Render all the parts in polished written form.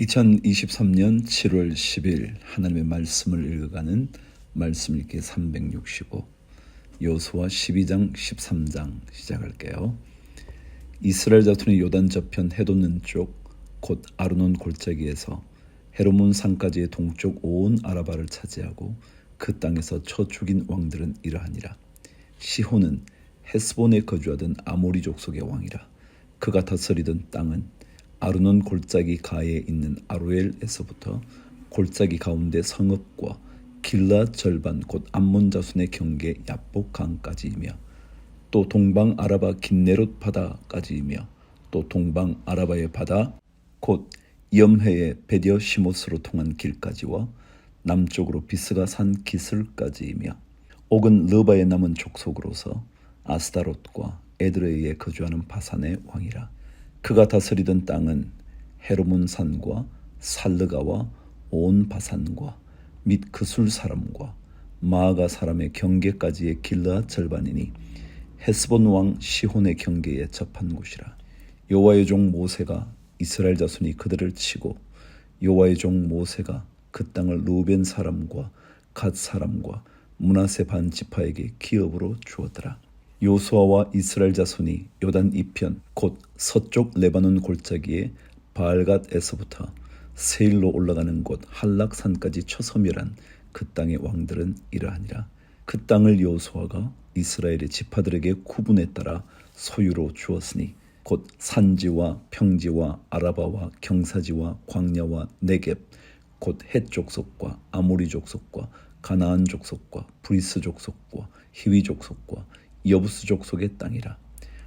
2023년 7월 10일 하나님의 말씀을 읽어가는 말씀 읽기 365 여호수아 12장 13장 시작할게요. 이스라엘 자손이 요단 저편 해돋는 쪽 곧 아르논 골짜기에서 헤르몬 산까지의 동쪽 온 아라바를 차지하고 그 땅에서 쳐 죽인 왕들은 이러하니라. 시혼은 헤스본에 거주하던 아모리 족속의 왕이라. 그가 다스리던 땅은 아르논 골짜기 가에 있는 아로엘에서부터 골짜기 가운데 성읍과 길라 절반 곧 암몬 자손의 경계 야복 강까지이며 또 동방 아라바 긴네롯 바다까지이며 또 동방 아라바의 바다 곧 염해의 베디어 시못으로 통한 길까지와 남쪽으로 비스가 산 기슬까지이며 옥은 르바의 남은 족속으로서 아스다롯과 에드레이에 거주하는 바산의 왕이라. 그가 다스리던 땅은 헤르몬 산과 살르가와 온 바산과 및 그술 사람과 마아가 사람의 경계까지의 길라 절반이니 헤스본 왕 시혼의 경계에 접한 곳이라. 여호와의 종 모세가 이스라엘 자손이 그들을 치고 여호와의 종 모세가 그 땅을 루벤 사람과 갓 사람과 므낫세 반 지파에게 기업으로 주었더라. 여호수아와 이스라엘 자손이 요단 이편 곧 서쪽 레바논 골짜기의 바알갓에서부터 세일로 올라가는 곳 할락산까지 쳐서멸한 그 땅의 왕들은 이러하니라. 그 땅을 여호수아가 이스라엘의 지파들에게 구분에 따라 소유로 주었으니 곧 산지와 평지와 아라바와 경사지와 광야와 네겝 곧 헷 족속과 아모리 족속과 가나안 족속과 브리스 족속과 히위 족속과 여부스 족속의 땅이라.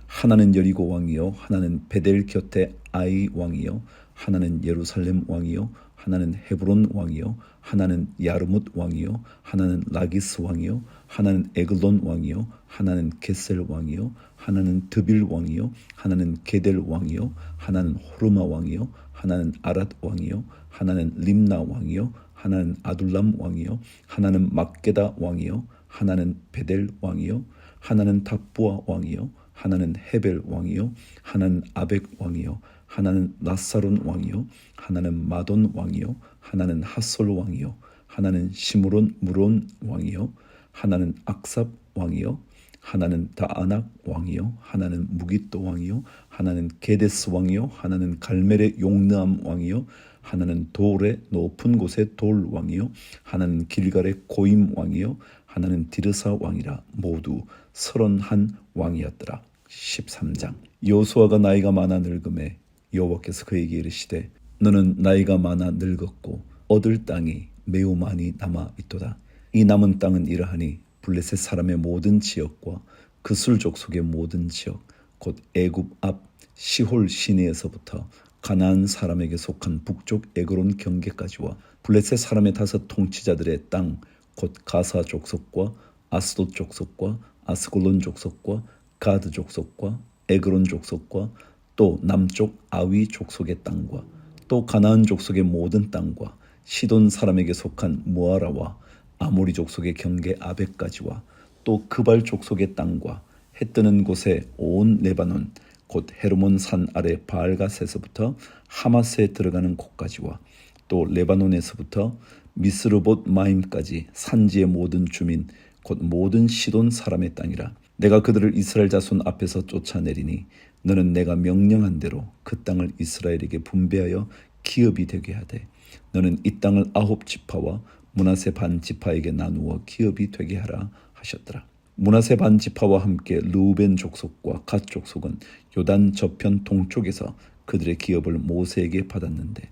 하나는 여리고 왕이요 하나는 베델 곁에 아이 왕이요 하나는 예루살렘 왕이요 하나는 헤브론 왕이요 하나는 야르뭇 왕이요 하나는 라기스 왕이요 하나는 에글론 왕이요 하나는 게셀 왕이요 하나는 드빌 왕이요 하나는 게델 왕이요 하나는 호르마 왕이요 하나는 아랏 왕이요 하나는 림나 왕이요 하나는 아둘람 왕이요 하나는 막게다 왕이요 하나는 베델 왕이요 하나는 답부아 왕이요 하나는 헤벨 왕이요 하나는 아벡 왕이요 하나는 나사론 왕이요 하나는 마돈 왕이요 하나는 핫솔 왕이요 하나는 시므론 무론 왕이요 하나는 악삽 왕이요 하나는 다아낙 왕이요 하나는 무깃도 왕이요 하나는 게데스 왕이요 하나는 갈멜의 용느암 왕이요 하나는 돌의 높은 곳의 돌 왕이요 하나는 길갈의 고임 왕이요 하나는 디르사 왕이라. 모두 31 왕이었더라. 13장. 여호수아가 나이가 많아 늙음에 여호와께서 그에게 이르시되 너는 나이가 많아 늙었고 얻을 땅이 매우 많이 남아 있도다. 이 남은 땅은 이러하니 블레셋 사람의 모든 지역과 그술 족속의 모든 지역 곧 애굽 앞 시홀 시내에서부터 가나안 사람에게 속한 북쪽 에그론 경계까지와 블레셋 사람의 5 통치자들의 땅 곧 가사 족속과 아스돗 족속과 아스골론 족속과 가드 족속과 에그론 족속과 또 남쪽 아위 족속의 땅과 또 가나안 족속의 모든 땅과 시돈 사람에게 속한 무아라와 아모리 족속의 경계 아벡까지와 또 그발 족속의 땅과 해 뜨는 곳에 온 레바논 곧 헤르몬 산 아래 바알갓에서부터 하마스에 들어가는 곳까지와 또 레바논에서부터 미스르봇 마임까지 산지의 모든 주민 곧 모든 시돈 사람의 땅이라. 내가 그들을 이스라엘 자손 앞에서 쫓아내리니 너는 내가 명령한 대로 그 땅을 이스라엘에게 분배하여 기업이 되게 하되 너는 이 땅을 9 지파와 므낫세 반 지파에게 나누어 기업이 되게 하라 하셨더라. 므낫세 반 지파와 함께 르우벤 족속과 갓 족속은 요단 저편 동쪽에서 그들의 기업을 모세에게 받았는데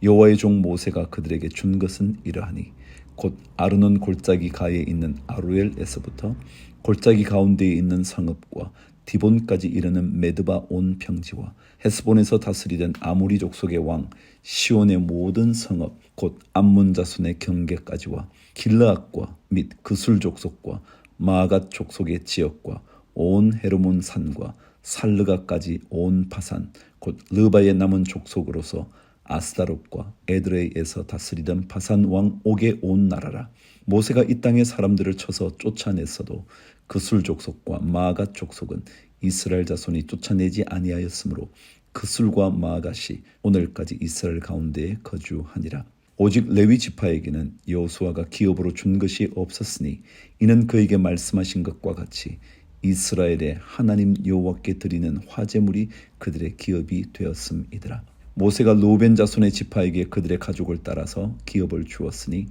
여호와의 종 모세가 그들에게 준 것은 이러하니 곧 아르논 골짜기 가에 있는 아로엘에서부터 골짜기 가운데에 있는 성읍과 디본까지 이르는 메드바 온 평지와 헤스본에서 다스리던 아모리 족속의 왕 시온의 모든 성읍 곧 암몬 자손의 경계까지와 길르앗과 및 그술 족속과 마아갓 족속의 지역과 온 헤르몬 산과 살르가까지 온 바산 곧 르바의 남은 족속으로서 아스다롯과 에드레이에서 다스리던 바산 왕 옥의 온 나라라. 모세가 이 땅의 사람들을 쳐서 쫓아냈어도 그술 족속과 마아갓 족속은 이스라엘 자손이 쫓아내지 아니하였으므로 그술과 마아갓이 오늘까지 이스라엘 가운데에 거주하니라. 오직 레위 지파에게는 여호수아가 기업으로 준 것이 없었으니 이는 그에게 말씀하신 것과 같이 이스라엘의 하나님 여호와께 드리는 화제물이 그들의 기업이 되었음이더라. 모세가 르우벤 자손의 지파에게 그들의 가족을 따라서 기업을 주었으니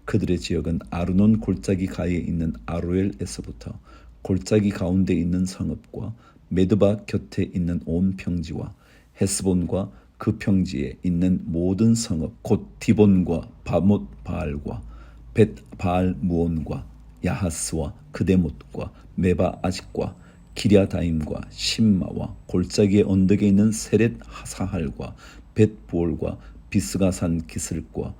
그들의 지역은 아르논 골짜기 가에 있는 아로엘에서부터 골짜기 가운데 있는 성읍과 메드바 곁에 있는 온 평지와 헤스본과 그 평지에 있는 모든 성읍 곧 디본과 바못 바알과 벳 바알 무온과 야하스와 그데못과 메바 아직과 기랴다임과 심마와 골짜기의 언덕에 있는 세렛 하사할과 벳 부올과 비스가산 기슬과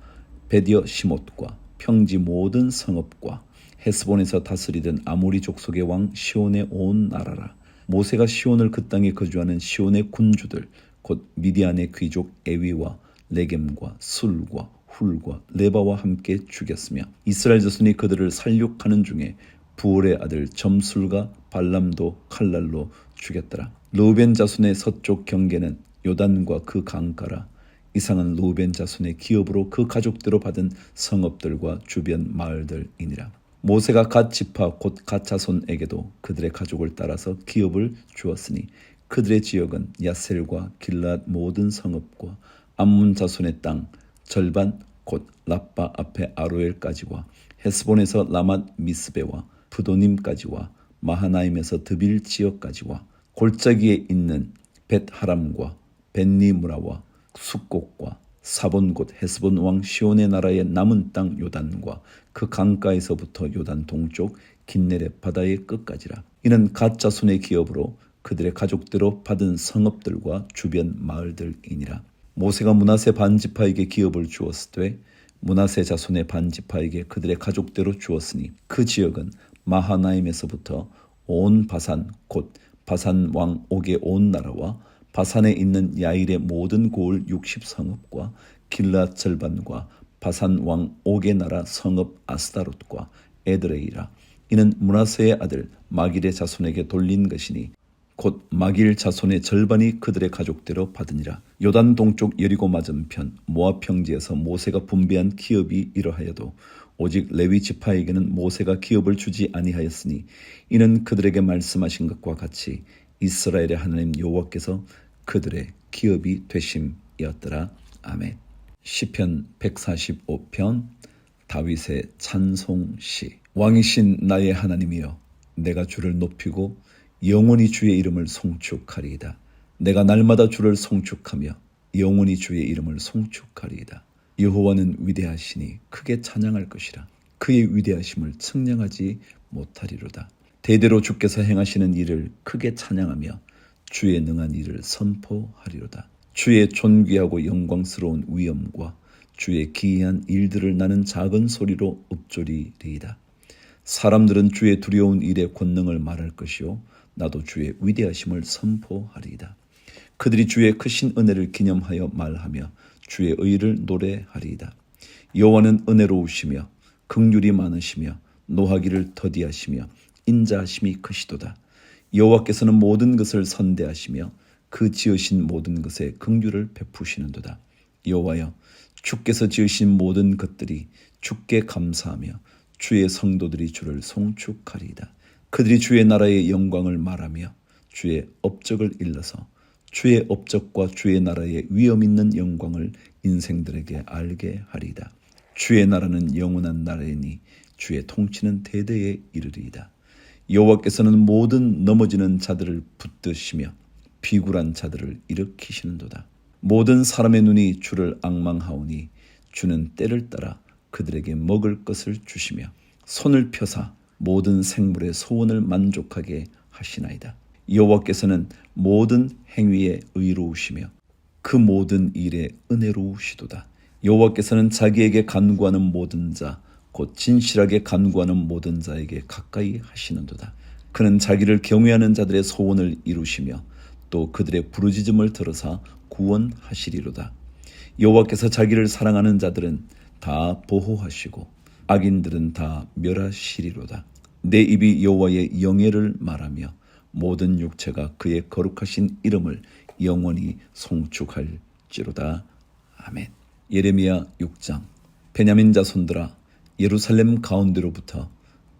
베디어 시못과 평지 모든 성읍과 헤스본에서 다스리던 아모리 족속의 왕 시온의 온 나라라. 모세가 시온을 그 땅에 거주하는 시온의 군주들 곧 미디안의 귀족 에위와 레겜과 술과 훌과 레바와 함께 죽였으며 이스라엘 자손이 그들을 살육하는 중에 부올의 아들 점술과 발람도 칼날로 죽였더라. 르우벤 자손의 서쪽 경계는 요단과 그 강가라. 이상은 르우벤 자손의 기업으로 그 가족대로 받은 성읍들과 주변 마을들이니라. 모세가 갓 지파 곧 갓 자손에게도 그들의 가족을 따라서 기업을 주었으니 그들의 지역은 야셀과 길랏 모든 성읍과 암문 자손의 땅 절반 곧 라빠 앞에 아로엘까지와 헤스본에서 라맛 미스베와 부도님까지와 마하나임에서 드빌 지역까지와 골짜기에 있는 벳하람과 벳니무라와 숫곡과 사본 곧 헤스본 왕 시온의 나라의 남은 땅 요단과 그 강가에서부터 요단 동쪽 긴네렛 바다의 끝까지라. 이는 갓 자손의 기업으로 그들의 가족대로 받은 성읍들과 주변 마을들이니라. 모세가 므낫세 반지파에게 기업을 주었으되 므낫세 자손의 반지파에게 그들의 가족대로 주었으니 그 지역은 마하나임에서부터 온 바산 곧 바산 왕 옥의 온 나라와 바산에 있는 야일의 모든 고을 60성읍과 길랏 절반과 바산 왕 옥의 나라 성읍 아스다롯과 에드레이라. 이는 므낫세의 아들 마길의 자손에게 돌린 것이니 곧 마길 자손의 절반이 그들의 가족대로 받으니라. 요단 동쪽 여리고 맞은편 모압 평지에서 모세가 분배한 기업이 이러하여도 오직 레위 지파에게는 모세가 기업을 주지 아니하였으니 이는 그들에게 말씀하신 것과 같이 이스라엘의 하나님 여호와께서 그들의 기업이 되심이었더라. 아멘. 시편 145편 다윗의 찬송시. 왕이신 나의 하나님이여, 내가 주를 높이고 영원히 주의 이름을 송축하리이다. 내가 날마다 주를 송축하며 영원히 주의 이름을 송축하리이다. 여호와는 위대하시니 크게 찬양할 것이라. 그의 위대하심을 측량하지 못하리로다. 대대로 주께서 행하시는 일을 크게 찬양하며 주의 능한 일을 선포하리로다. 주의 존귀하고 영광스러운 위엄과 주의 기이한 일들을 나는 작은 소리로 읊조리리이다. 사람들은 주의 두려운 일의 권능을 말할 것이요 나도 주의 위대하심을 선포하리이다. 그들이 주의 크신 은혜를 기념하여 말하며 주의 의를 노래하리이다. 여호와는 은혜로우시며 긍휼이 많으시며 노하기를 더디하시며 인자하심이 크시도다. 여호와께서는 모든 것을 선대하시며 그 지으신 모든 것에 긍휼을 베푸시는도다. 여호와여, 주께서 지으신 모든 것들이 주께 감사하며 주의 성도들이 주를 송축하리이다. 그들이 주의 나라의 영광을 말하며 주의 업적을 일러서 주의 업적과 주의 나라의 위엄 있는 영광을 인생들에게 알게 하리이다. 주의 나라는 영원한 나라이니 주의 통치는 대대에 이르리이다. 여호와께서는 모든 넘어지는 자들을 붙드시며 비굴한 자들을 일으키시는도다. 모든 사람의 눈이 주를 앙망하오니 주는 때를 따라 그들에게 먹을 것을 주시며 손을 펴사 모든 생물의 소원을 만족하게 하시나이다. 여호와께서는 모든 행위에 의로우시며 그 모든 일에 은혜로우시도다. 여호와께서는 자기에게 간구하는 모든 자 곧 진실하게 간구하는 모든 자에게 가까이 하시는도다. 그는 자기를 경외하는 자들의 소원을 이루시며 또 그들의 부르짖음을 들으사 구원하시리로다. 여호와께서 자기를 사랑하는 자들은 다 보호하시고 악인들은 다 멸하시리로다. 내 입이 여호와의 영예를 말하며 모든 육체가 그의 거룩하신 이름을 영원히 송축할지로다. 아멘. 예레미야 6장. 베냐민 자손들아, 예루살렘 가운데로부터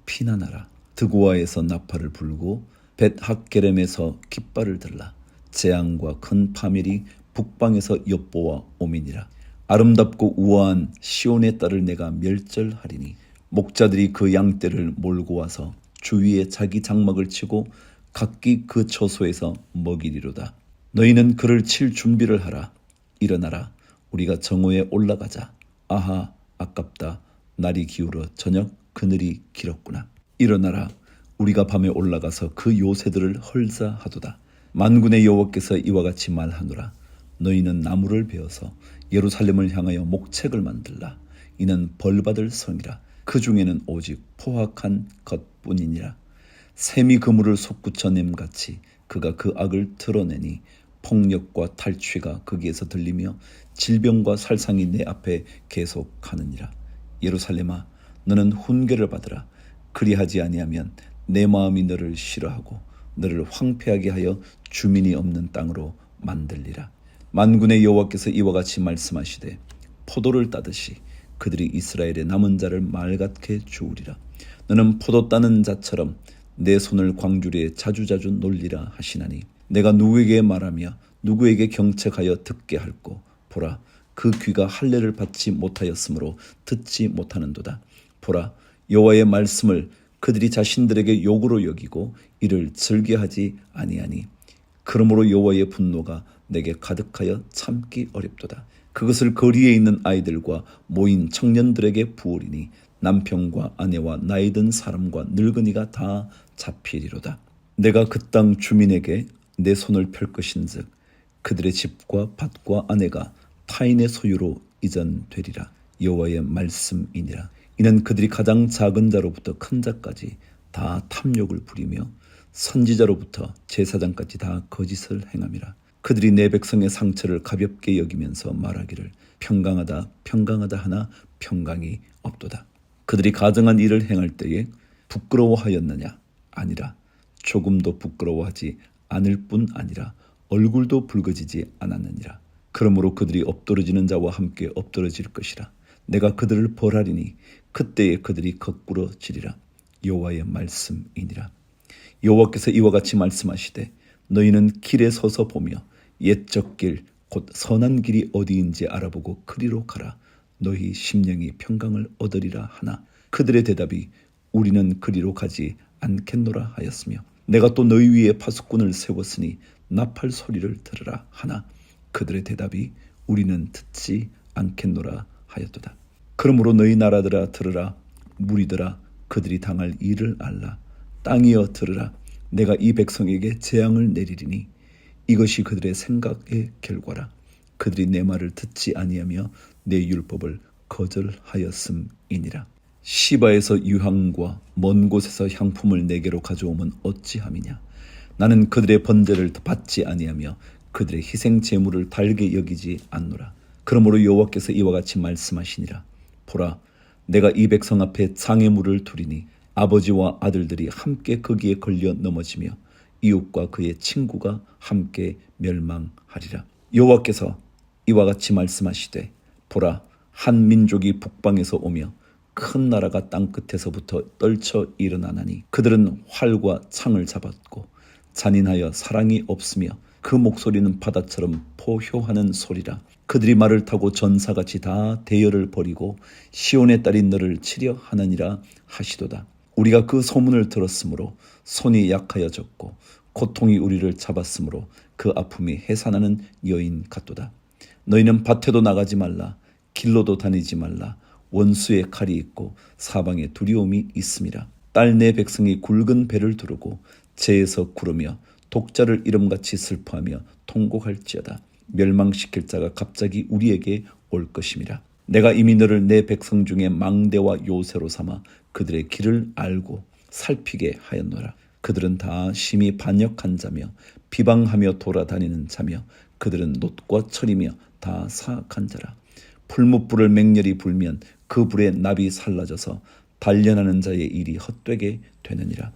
피난하라. 드고아에서 나팔을 불고 벳학게렘에서 깃발을 들라. 재앙과 큰 파멸이 북방에서 엿보아 오미니라. 아름답고 우아한 시온의 딸을 내가 멸절하리니 목자들이 그 양떼를 몰고 와서 주위에 자기 장막을 치고 각기 그 처소에서 먹이리로다. 너희는 그를 칠 준비를 하라. 일어나라. 우리가 정오에 올라가자. 아하, 아깝다. 날이 기울어 저녁 그늘이 길었구나. 일어나라. 우리가 밤에 올라가서 그 요새들을 헐사하도다. 만군의 여호와께서 이와 같이 말하노라. 너희는 나무를 베어서 예루살렘을 향하여 목책을 만들라. 이는 벌받을 성이라. 그 중에는 오직 포악한 것뿐이니라. 샘이 그물을 솟구쳐냄같이 그가 그 악을 드러내니 폭력과 탈취가 거기에서 들리며 질병과 살상이 내 앞에 계속하느니라. 예루살렘아, 너는 훈계를 받으라. 그리하지 아니하면 내 마음이 너를 싫어하고 너를 황폐하게 하여 주민이 없는 땅으로 만들리라. 만군의 여호와께서 이와 같이 말씀하시되 포도를 따듯이 그들이 이스라엘의 남은 자를 말같게 주우리라. 너는 포도 따는 자처럼 내 손을 광주리에 자주자주 놀리라 하시나니 내가 누구에게 말하며 누구에게 경책하여 듣게 할꼬. 보라, 그 귀가 할례를 받지 못하였으므로 듣지 못하는도다. 보라, 여호와의 말씀을 그들이 자신들에게 욕으로 여기고 이를 즐겨하지 아니하니 그러므로 여호와의 분노가 내게 가득하여 참기 어렵도다. 그것을 거리에 있는 아이들과 모인 청년들에게 부으리니 남편과 아내와 나이 든 사람과 늙은이가 다 잡히리로다. 내가 그 땅 주민에게 내 손을 펼 것인즉 그들의 집과 밭과 아내가 타인의 소유로 이전되리라. 여호와의 말씀이니라. 이는 그들이 가장 작은 자로부터 큰 자까지 다 탐욕을 부리며 선지자로부터 제사장까지 다 거짓을 행함이라. 그들이 내 백성의 상처를 가볍게 여기면서 말하기를 평강하다 평강하다 하나 평강이 없도다. 그들이 가정한 일을 행할 때에 부끄러워하였느냐? 아니라 조금도 부끄러워하지 않을 뿐 아니라 얼굴도 붉어지지 않았느니라. 그러므로 그들이 엎드러지는 자와 함께 엎드러질 것이라. 내가 그들을 벌하리니 그때에 그들이 거꾸러지리라. 여호와의 말씀이니라. 여호와께서 이와 같이 말씀하시되 너희는 길에 서서 보며 옛적 길 곧 선한 길이 어디인지 알아보고 그리로 가라. 너희 심령이 평강을 얻으리라 하나 그들의 대답이 우리는 그리로 가지 않겠노라 하였으며 내가 또 너희 위에 파수꾼을 세웠으니 나팔 소리를 들으라 하나 그들의 대답이 우리는 듣지 않겠노라 하였도다. 그러므로 너희 나라들아 들으라. 무리들아 그들이 당할 일을 알라. 땅이여 들으라. 내가 이 백성에게 재앙을 내리리니 이것이 그들의 생각의 결과라. 그들이 내 말을 듣지 아니하며 내 율법을 거절하였음이니라. 시바에서 유향과 먼 곳에서 향품을 내게로 가져오면 어찌함이냐. 나는 그들의 번제를 받지 아니하며 그들의 희생 제물을 달게 여기지 않노라. 그러므로 여호와께서 이와 같이 말씀하시니라. 보라, 내가 이 백성 앞에 장애물을 두리니 아버지와 아들들이 함께 거기에 걸려 넘어지며 이웃과 그의 친구가 함께 멸망하리라. 여호와께서 이와 같이 말씀하시되 보라, 한 민족이 북방에서 오며 큰 나라가 땅끝에서부터 떨쳐 일어나나니 그들은 활과 창을 잡았고 잔인하여 사랑이 없으며 그 목소리는 바다처럼 포효하는 소리라. 그들이 말을 타고 전사같이 다 대열을 벌이고 시온의 딸이 너를 치려 하느니라 하시도다. 우리가 그 소문을 들었으므로 손이 약하여졌고 고통이 우리를 잡았으므로 그 아픔이 해산하는 여인 같도다. 너희는 밭에도 나가지 말라. 길로도 다니지 말라. 원수의 칼이 있고 사방에 두려움이 있음이라. 딸 내 백성이 굵은 배를 두르고 재에서 구르며 독자를 이름같이 슬퍼하며 통곡할지어다. 멸망시킬 자가 갑자기 우리에게 올 것임이라. 내가 이미 너를 내 백성 중에 망대와 요새로 삼아 그들의 길을 알고 살피게 하였노라. 그들은 다 심히 반역한 자며 비방하며 돌아다니는 자며 그들은 놋과 철이며 다 사악한 자라. 풀무불을 맹렬히 불면 그 불에 납이 살라져서 단련하는 자의 일이 헛되게 되느니라.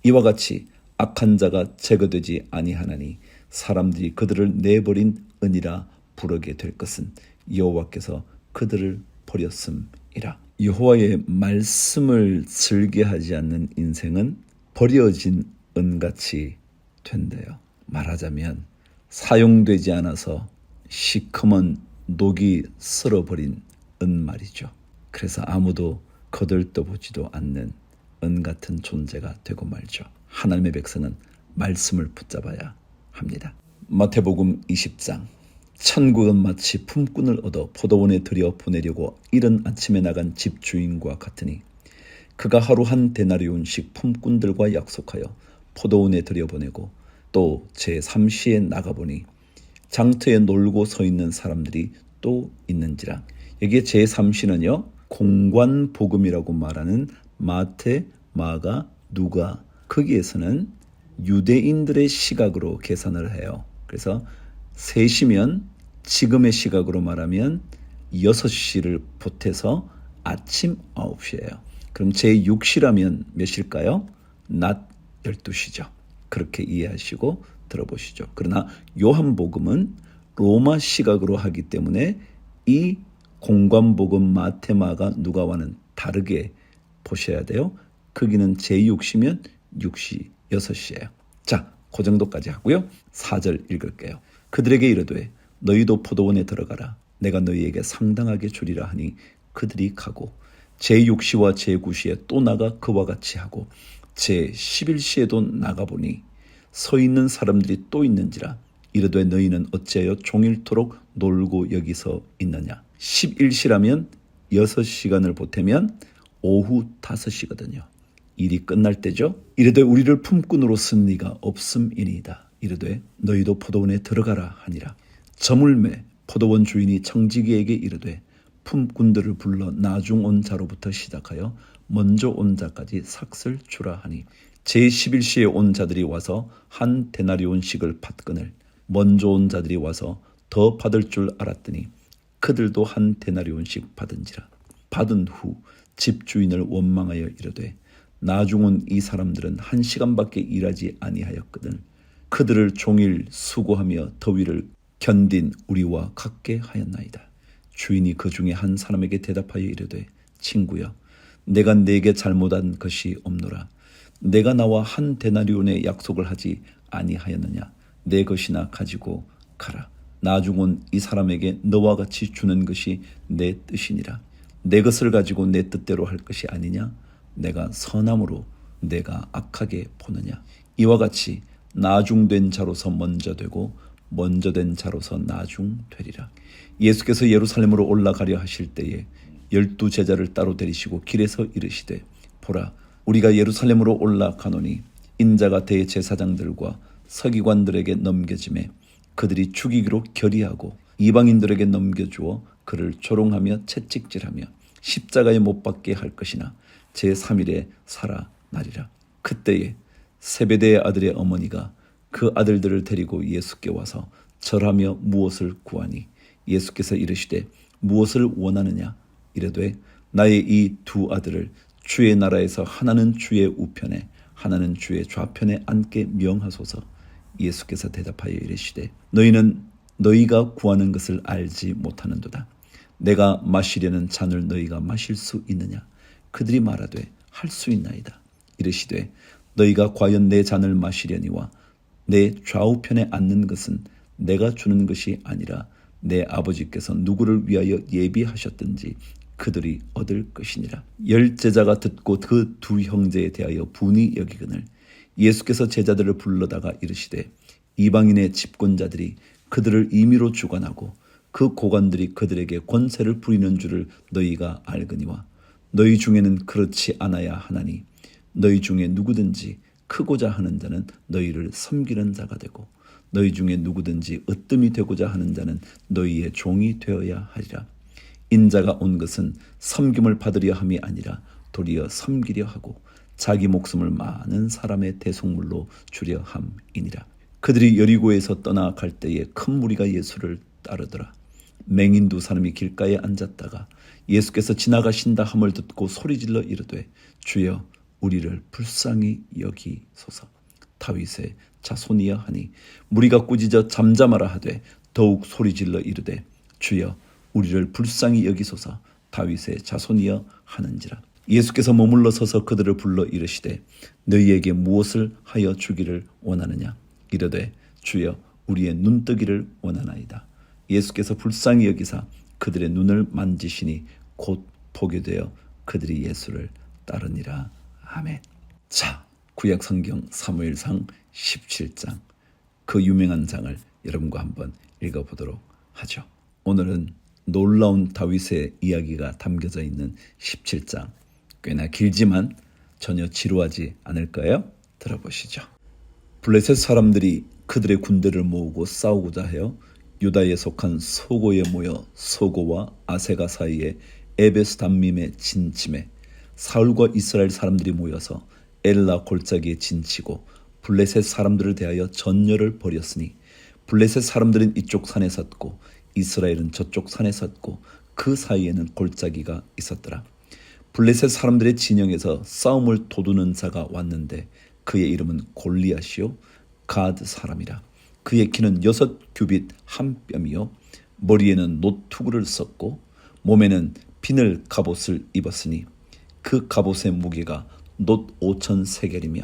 이와 같이 악한 자가 제거되지 아니하나니 사람들이 그들을 내버린 은이라 부르게 될 것은 여호와께서 그들을 버렸음이라. 여호와의 말씀을 즐겨하지 않는 인생은 버려진 은같이 된대요. 말하자면 사용되지 않아서 시커먼 녹이 쓸어버린 은 말이죠. 그래서 아무도 거들떠보지도 않는 은 같은 존재가 되고 말죠. 하나님의 백성은 말씀을 붙잡아야 합니다. 마태복음 20장. 천국은 마치 품꾼을 얻어 포도원에 들여 보내려고 이른 아침에 나간 집주인과 같으니 그가 하루 한 데나리온씩 품꾼들과 약속하여 포도원에 들여보내고 또 제3시에 나가보니 장터에 놀고 서 있는 사람들이 또 있는지라. 여기에 제3시는요, 공관복음이라고 말하는 마태, 마가, 누가, 거기에서는 유대인들의 시각으로 계산을 해요. 그래서 3시면 지금의 시각으로 말하면 6시를 보태서 아침 9시예요. 그럼 제6시라면 몇 시일까요? 낮 12시죠. 그렇게 이해하시고 들어보시죠. 그러나 요한복음은 로마 시각으로 하기 때문에 이 공관복음 마테마가 누가와는 다르게 보셔야 돼요. 거기는 제6시면 6시, 6시예요. 자, 그 정도까지 하고요. 4절 읽을게요. 그들에게 이르되 너희도 포도원에 들어가라. 내가 너희에게 상당하게 주리라 하니 그들이 가고 제6시와 제9시에 또 나가 그와 같이 하고 제11시에도 나가보니 서 있는 사람들이 또 있는지라. 이르되 너희는 어찌하여 종일토록 놀고 여기서 있느냐. 11시라면 6시간을 보태면 오후 5시거든요. 일이 끝날 때죠. 이르되 우리를 품꾼으로 쓴 이가 없음이니이다. 이르되 너희도 포도원에 들어가라 하니라. 저물매 포도원 주인이 청지기에게 이르되 품꾼들을 불러 나중 온 자로부터 시작하여 먼저 온 자까지 삭슬 주라 하니 제11시에 온 자들이 와서 한 데나리온씩을 받거늘 먼저 온 자들이 와서 더 받을 줄 알았더니 그들도 한 데나리온씩 받은지라. 받은 후 집주인을 원망하여 이르되 나중 온 이 사람들은 1시간밖에 일하지 아니하였거든 그들을 종일 수고하며 더위를 견딘 우리와 같게 하였나이다. 주인이 그 중에 한 사람에게 대답하여 이르되 친구여 내가 네게 잘못한 것이 없노라. 내가 나와 한 데나리온의 약속을 하지 아니하였느냐. 내 것이나 가지고 가라. 나중 온 이 사람에게 너와 같이 주는 것이 내 뜻이니라. 내 것을 가지고 내 뜻대로 할 것이 아니냐. 내가 선함으로 내가 악하게 보느냐. 이와 같이 나중된 자로서 먼저 되고 먼저 된 자로서 나중 되리라. 예수께서 예루살렘으로 올라가려 하실 때에 12 제자를 따로 데리시고 길에서 이르시되 보라 우리가 예루살렘으로 올라가노니 인자가 대제사장들과 서기관들에게 넘겨짐에 그들이 죽이기로 결의하고 이방인들에게 넘겨주어 그를 조롱하며 채찍질하며 십자가에 못 박게 할 것이나 제3일에 살아나리라. 그때에 세베대의 아들의 어머니가 그 아들들을 데리고 예수께 와서 절하며 무엇을 구하니 예수께서 이르시되 무엇을 원하느냐. 이르되 나의 이 2 아들을 주의 나라에서 하나는 주의 우편에 하나는 주의 좌편에 앉게 명하소서. 예수께서 대답하여 이르시되 너희는 너희가 구하는 것을 알지 못하는도다. 내가 마시려는 잔을 너희가 마실 수 있느냐. 그들이 말하되 할 수 있나이다. 이르시되 너희가 과연 내 잔을 마시려니와 내 좌우편에 앉는 것은 내가 주는 것이 아니라 내 아버지께서 누구를 위하여 예비하셨든지 그들이 얻을 것이니라. 10 제자가 듣고 그 2 형제에 대하여 분이 여기거늘 예수께서 제자들을 불러다가 이르시되 이방인의 집권자들이 그들을 임의로 주관하고 그 고관들이 그들에게 권세를 부리는 줄을 너희가 알거니와 너희 중에는 그렇지 않아야 하나니 너희 중에 누구든지 크고자 하는 자는 너희를 섬기는 자가 되고 너희 중에 누구든지 으뜸이 되고자 하는 자는 너희의 종이 되어야 하리라. 인자가 온 것은 섬김을 받으려 함이 아니라 도리어 섬기려 하고 자기 목숨을 많은 사람의 대속물로 주려 함이니라. 그들이 여리고에서 떠나 갈 때에 큰 무리가 예수를 따르더라. 맹인 2 사람이 길가에 앉았다가 예수께서 지나가신다 함을 듣고 소리질러 이르되 주여 우리를 불쌍히 여기소서. 다윗의 자손이여 하니 무리가 꾸짖어 잠잠하라 하되 더욱 소리질러 이르되 주여 우리를 불쌍히 여기소서 다윗의 자손이여 하는지라. 예수께서 머물러 서서 그들을 불러 이르시되 너희에게 무엇을 하여 주기를 원하느냐. 이르되 주여 우리의 눈뜨기를 원하나이다. 예수께서 불쌍히 여기사 그들의 눈을 만지시니 곧 보게 되어 그들이 예수를 따르니라. 아멘. 자, 구약 성경 사무엘상 17장, 그 유명한 장을 여러분과 한번 읽어보도록 하죠. 오늘은 놀라운 다윗의 이야기가 담겨져 있는 17장, 꽤나 길지만 전혀 지루하지 않을까요? 들어보시죠. 블레셋 사람들이 그들의 군대를 모으고 싸우고자 하여 유다에 속한 소고에 모여 소고와 아세가 사이에 에베스 담밈에 진침해 사울과 이스라엘 사람들이 모여서 엘라 골짜기에 진치고 블레셋 사람들을 대하여 전열을 벌였으니 블레셋 사람들은 이쪽 산에 섰고 이스라엘은 저쪽 산에 섰고 그 사이에는 골짜기가 있었더라. 블레셋 사람들의 진영에서 싸움을 도두는 자가 왔는데 그의 이름은 골리앗이요 가드 사람이라. 그의 키는 6규빗 한 뼘이요 머리에는 노투구를 썼고 몸에는 비늘 갑옷을 입었으니 그 갑옷의 무게가 놋 5천 세겔이며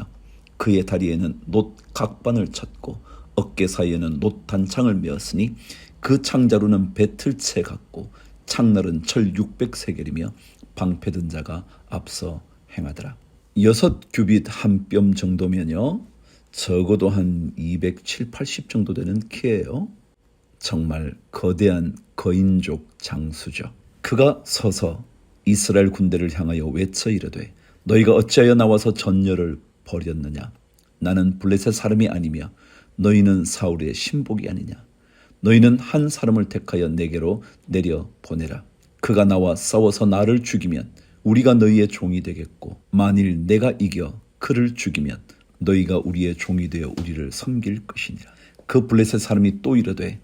그의 다리에는 놋 각반을 쳤고 어깨 사이에는 놋 단창을 메었으니 그 창자루는 배틀채 같고 창날은 철 600세겔이며 방패 든 자가 앞서 행하더라. 6규빗 한 뼘 정도면요 적어도 한 270, 80 정도 되는 키예요. 정말 거대한 거인족 장수죠. 그가 서서 이스라엘 군대를 향하여 외쳐 이르되 너희가 어찌하여 나와서 전열을 벌였느냐. 나는 블레셋 사람이 아니며 너희는 사울의 신복이 아니냐. 너희는 한 사람을 택하여 내게로 내려 보내라. 그가 나와 싸워서 나를 죽이면 우리가 너희의 종이 되겠고 만일 내가 이겨 그를 죽이면 너희가 우리의 종이 되어 우리를 섬길 것이니라. 그 블레셋 사람이 또 이르되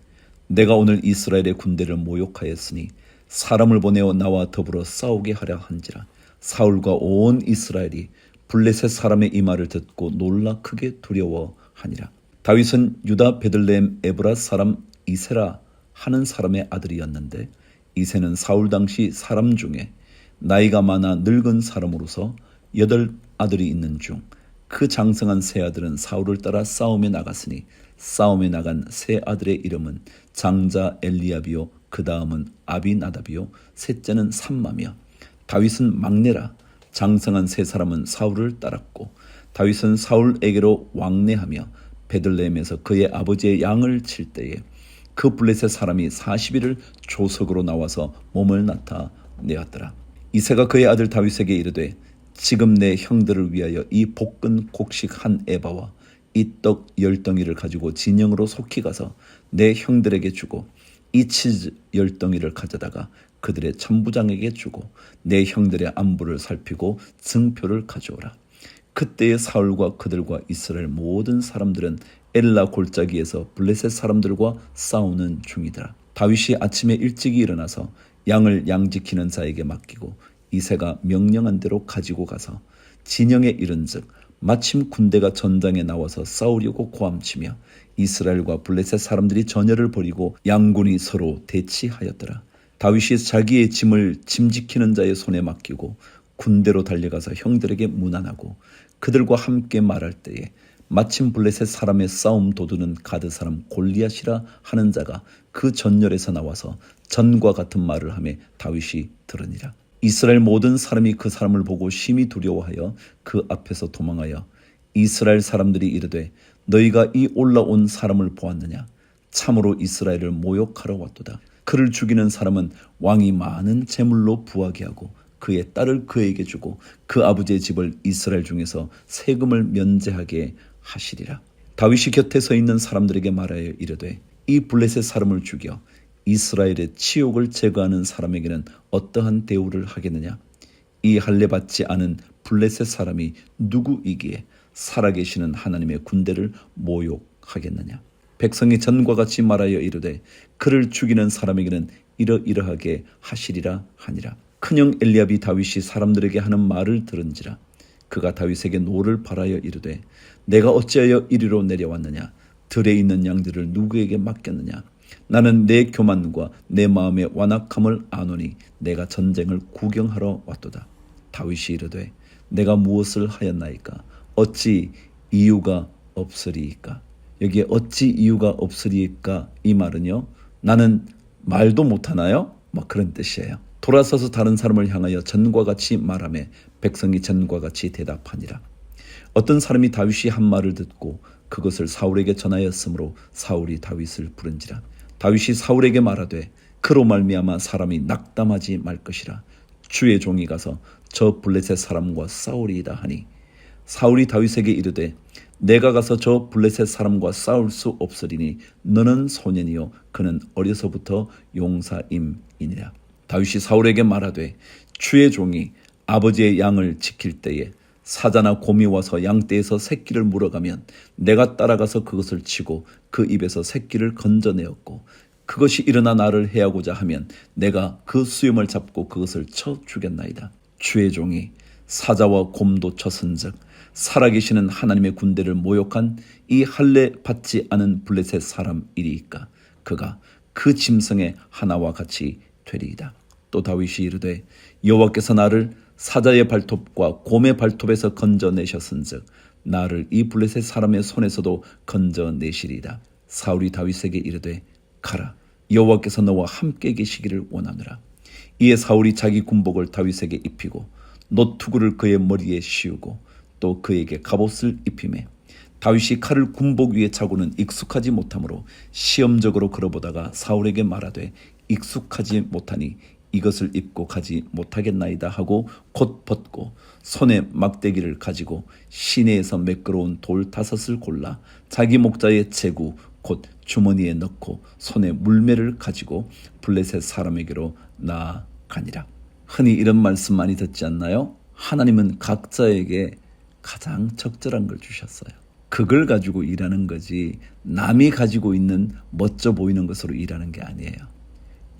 내가 오늘 이스라엘의 군대를 모욕하였으니 사람을 보내어 나와 더불어 싸우게 하려 한지라. 사울과 온 이스라엘이 블레셋 사람의 이 말을 듣고 놀라 크게 두려워하니라. 다윗은 유다 베들레헴 에브라 사람 이세라 하는 사람의 아들이었는데 이세는 사울 당시 사람 중에 나이가 많아 늙은 사람으로서 8 아들이 있는 중 그 장성한 세 아들은 사울을 따라 싸움에 나갔으니 싸움에 나간 세 아들의 이름은 장자 엘리압이요 그 다음은 아비나답이요 셋째는 삼마며 다윗은 막내라. 장성한 세 사람은 사울을 따랐고 다윗은 사울에게로 왕래하며 베들레헴에서 그의 아버지의 양을 칠 때에 그 블레셋 사람이 40일을 조석으로 나와서 몸을 나타내었더라. 이새가 그의 아들 다윗에게 이르되 지금 내 형들을 위하여 이 볶은 곡식 한 에바와 이 떡 10덩이를 가지고 진영으로 속히 가서 내 형들에게 주고 이 치즈 10덩이를 가져다가 그들의 천부장에게 주고 내 형들의 안부를 살피고 증표를 가져오라. 그때의 사울과 그들과 이스라엘 모든 사람들은 엘라 골짜기에서 블레셋 사람들과 싸우는 중이더라. 다윗이 아침에 일찍이 일어나서 양을 양지키는 자에게 맡기고 이새가 명령한 대로 가지고 가서 진영에 이른즉 마침 군대가 전장에 나와서 싸우려고 고함치며 이스라엘과 블레셋 사람들이 전열을 벌이고 양군이 서로 대치하였더라. 다윗이 자기의 짐을 짐지키는 자의 손에 맡기고 군대로 달려가서 형들에게 문안하고 그들과 함께 말할 때에 마침 블레셋 사람의 싸움 도두는 가드 사람 골리앗이라 하는 자가 그 전열에서 나와서 전과 같은 말을 하며 다윗이 들으니라. 이스라엘 모든 사람이 그 사람을 보고 심히 두려워하여 그 앞에서 도망하여 이스라엘 사람들이 이르되 너희가 이 올라온 사람을 보았느냐. 참으로 이스라엘을 모욕하러 왔도다. 그를 죽이는 사람은 왕이 많은 재물로 부하게 하고 그의 딸을 그에게 주고 그 아버지의 집을 이스라엘 중에서 세금을 면제하게 하시리라. 다윗이 곁에 서 있는 사람들에게 말하여 이르되 이 블레셋 사람을 죽여 이스라엘의 치욕을 제거하는 사람에게는 어떠한 대우를 하겠느냐. 이 할례 받지 않은 블레셋 사람이 누구이기에 살아계시는 하나님의 군대를 모욕하겠느냐. 백성이 전과 같이 말하여 이르되 그를 죽이는 사람에게는 이러이러하게 하시리라 하니라. 큰형 엘리압이 다윗이 사람들에게 하는 말을 들은지라. 그가 다윗에게 노를 바라여 이르되 내가 어찌하여 이리로 내려왔느냐? 들에 있는 양들을 누구에게 맡겼느냐? 나는 내 교만과 내 마음의 완악함을 아노니 내가 전쟁을 구경하러 왔도다. 다윗이 이르되 내가 무엇을 하였나이까? 어찌 이유가 없으리이까? 여기에 어찌 이유가 없으리이까? 이 말은요, 나는 말도 못하나요? 뭐 그런 뜻이에요. 돌아서서 다른 사람을 향하여 전과 같이 말하며 백성이 전과 같이 대답하니라. 어떤 사람이 다윗이 한 말을 듣고 그것을 사울에게 전하였으므로 사울이 다윗을 부른지라. 다윗이 사울에게 말하되 그로 말미암아 사람이 낙담하지 말 것이라. 주의 종이 가서 저 블레셋 사람과 싸우리이다 하니 사울이 다윗에게 이르되 내가 가서 저 블레셋 사람과 싸울 수 없으리니 너는 소년이요 그는 어려서부터 용사임이니라. 다윗이 사울에게 말하되 주의 종이 아버지의 양을 지킬 때에 사자나 곰이 와서 양떼에서 새끼를 물어가면 내가 따라가서 그것을 치고 그 입에서 새끼를 건져내었고 그것이 일어나 나를 해하고자 하면 내가 그 수염을 잡고 그것을 쳐 죽였나이다. 주의 종이 사자와 곰도 쳤은즉 살아계시는 하나님의 군대를 모욕한 이 할례 받지 않은 블레셋 사람이리이까 그가 그 짐승의 하나와 같이 되리이다. 또 다윗이 이르되 여호와께서 나를 사자의 발톱과 곰의 발톱에서 건져내셨은즉 나를 이 블레셋 사람의 손에서도 건져내시리이다. 사울이 다윗에게 이르되 가라, 여호와께서 너와 함께 계시기를 원하노라. 이에 사울이 자기 군복을 다윗에게 입히고 노투구를 그의 머리에 씌우고 또 그에게 갑옷을 입히매 다윗이 칼을 군복 위에 차고는 익숙하지 못하므로 시험적으로 걸어보다가 사울에게 말하되 익숙하지 못하니 이것을 입고 가지 못하겠나이다 하고 곧 벗고 손에 막대기를 가지고 시내에서 매끄러운 돌 5을 골라 자기 목자의 제구 곧 주머니에 넣고 손에 물매를 가지고 블레셋 사람에게로 나아가니라. 흔히 이런 말씀 많이 듣지 않나요? 하나님은 각자에게 가장 적절한 걸 주셨어요. 그걸 가지고 일하는 거지 남이 가지고 있는 멋져 보이는 것으로 일하는 게 아니에요.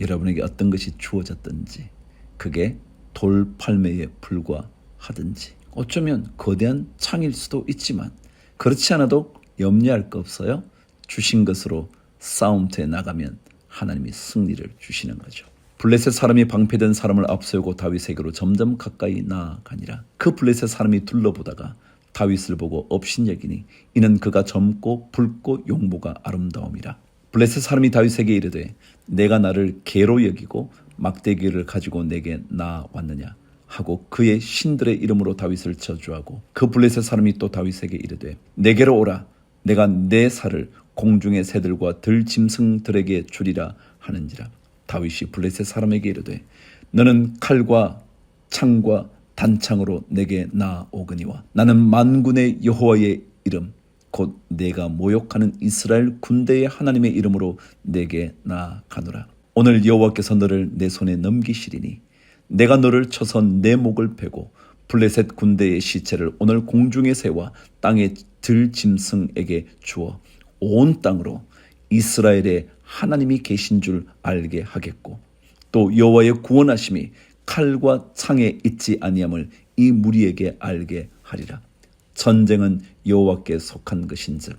여러분에게 어떤 것이 주어졌든지 그게 돌팔매에 불과하든지 어쩌면 거대한 창일 수도 있지만 그렇지 않아도 염려할 거 없어요. 주신 것으로 싸움터에 나가면 하나님이 승리를 주시는 거죠. 블레셋 사람이 방패된 사람을 앞세우고 다윗에게로 점점 가까이 나아가니라. 그 블레셋 사람이 둘러보다가 다윗을 보고 업신여기니 이는 그가 젊고 붉고 용모가 아름다움이라. 블레셋 사람이 다윗에게 이르되 내가 나를 개로 여기고 막대기를 가지고 내게 나왔느냐 하고 그의 신들의 이름으로 다윗을 저주하고 그 블레셋 사람이 또 다윗에게 이르되 내게로 오라, 내가 내 살을 공중의 새들과 들짐승들에게 주리라 하는지라. 다윗이 블레셋 사람에게 이르되 너는 칼과 창과 단창으로 내게 나오거니와 나는 만군의 여호와의 이름 곧 내가 모욕하는 이스라엘 군대의 하나님의 이름으로 내게 나아가노라. 오늘 여호와께서 너를 내 손에 넘기시리니 내가 너를 쳐서 내 목을 베고 블레셋 군대의 시체를 오늘 공중의 새와 땅의 들짐승에게 주어 온 땅으로 이스라엘의 하나님이 계신 줄 알게 하겠고 또 여호와의 구원하심이 칼과 창에 있지 아니함을 이 무리에게 알게 하리라. 전쟁은 여호와께 속한 것인즉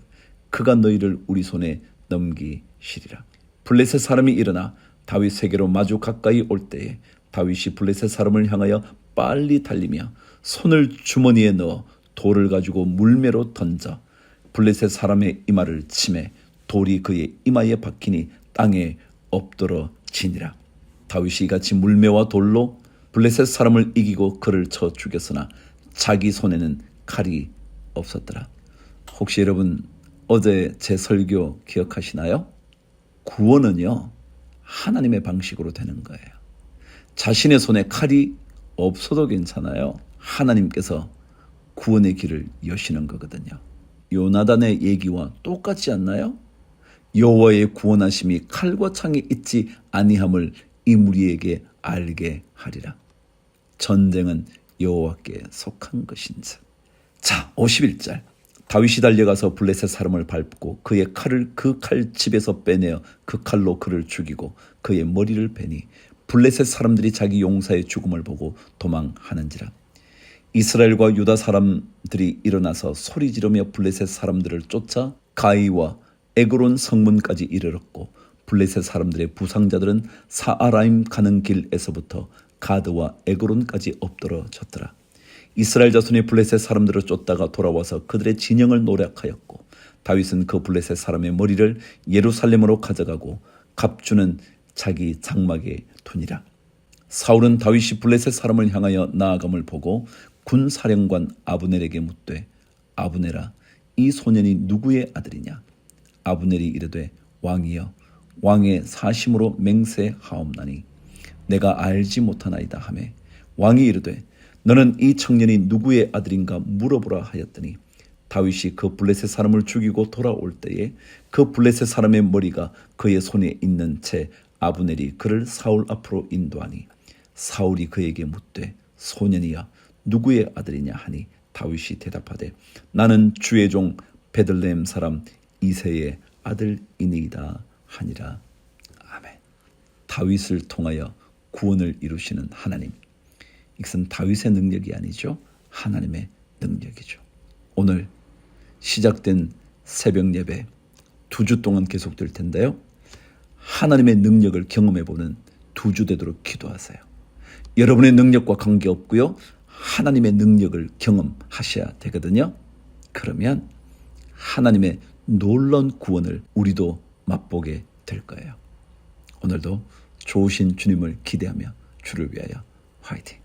그가 너희를 우리 손에 넘기시리라. 블레셋 사람이 일어나 다윗에게로 마주 가까이 올 때에 다윗이 블레셋 사람을 향하여 빨리 달리며 손을 주머니에 넣어 돌을 가지고 물매로 던져 블레셋 사람의 이마를 치매 돌이 그의 이마에 박히니 땅에 엎드러지니라. 다윗이 이같이 물매와 돌로 블레셋 사람을 이기고 그를 쳐 죽였으나 자기 손에는 칼이 없었더라. 혹시 여러분 어제 제 설교 기억하시나요? 구원은요 하나님의 방식으로 되는 거예요. 자신의 손에 칼이 없어도 괜찮아요. 하나님께서 구원의 길을 여시는 거거든요. 요나단의 얘기와 똑같지 않나요? 여호와의 구원하심이 칼과 창에 있지 아니함을 이 무리에게 알게 하리라. 전쟁은 여호와께 속한 것인즉. 자, 51절. 다윗이 달려가서 블레셋 사람을 밟고 그의 칼을 그 칼집에서 빼내어 그 칼로 그를 죽이고 그의 머리를 베니 블레셋 사람들이 자기 용사의 죽음을 보고 도망하는지라. 이스라엘과 유다 사람들이 일어나서 소리 지르며 블레셋 사람들을 쫓아 가이와 에그론 성문까지 이르렀고 블레셋 사람들의 부상자들은 사아라임 가는 길에서부터 가드와 에그론까지 엎드러졌더라. 이스라엘 자손이 블레셋 사람들을 쫓다가 돌아와서 그들의 진영을 노략하였고 다윗은 그 블레셋 사람의 머리를 예루살렘으로 가져가고 갑주는 자기 장막에 두니라. 사울은 다윗이 블레셋 사람을 향하여 나아감을 보고 군사령관 아브넬에게 묻되 아브넬아 이 소년이 누구의 아들이냐? 아브넬이 이르되 왕이여 왕의 사심으로 맹세하옵나니 내가 알지 못하나이다 하매 왕이 이르되 너는 이 청년이 누구의 아들인가 물어보라 하였더니 다윗이 그 블레셋 사람을 죽이고 돌아올 때에 그 블레셋 사람의 머리가 그의 손에 있는 채 아브넬이 그를 사울 앞으로 인도하니 사울이 그에게 묻되 소년이야 누구의 아들이냐 하니 다윗이 대답하되 나는 주의 종 베들레헴 사람 이새의 아들이니이다 하니라. 아멘. 다윗을 통하여 구원을 이루시는 하나님, 이것은 다윗의 능력이 아니죠. 하나님의 능력이죠. 오늘 시작된 새벽 예배 2주 동안 계속될 텐데요. 하나님의 능력을 경험해보는 2주 되도록 기도하세요. 여러분의 능력과 관계없고요. 하나님의 능력을 경험하셔야 되거든요. 그러면 하나님의 놀라운 구원을 우리도 맛보게 될 거예요. 오늘도 좋으신 주님을 기대하며 주를 위하여 화이팅!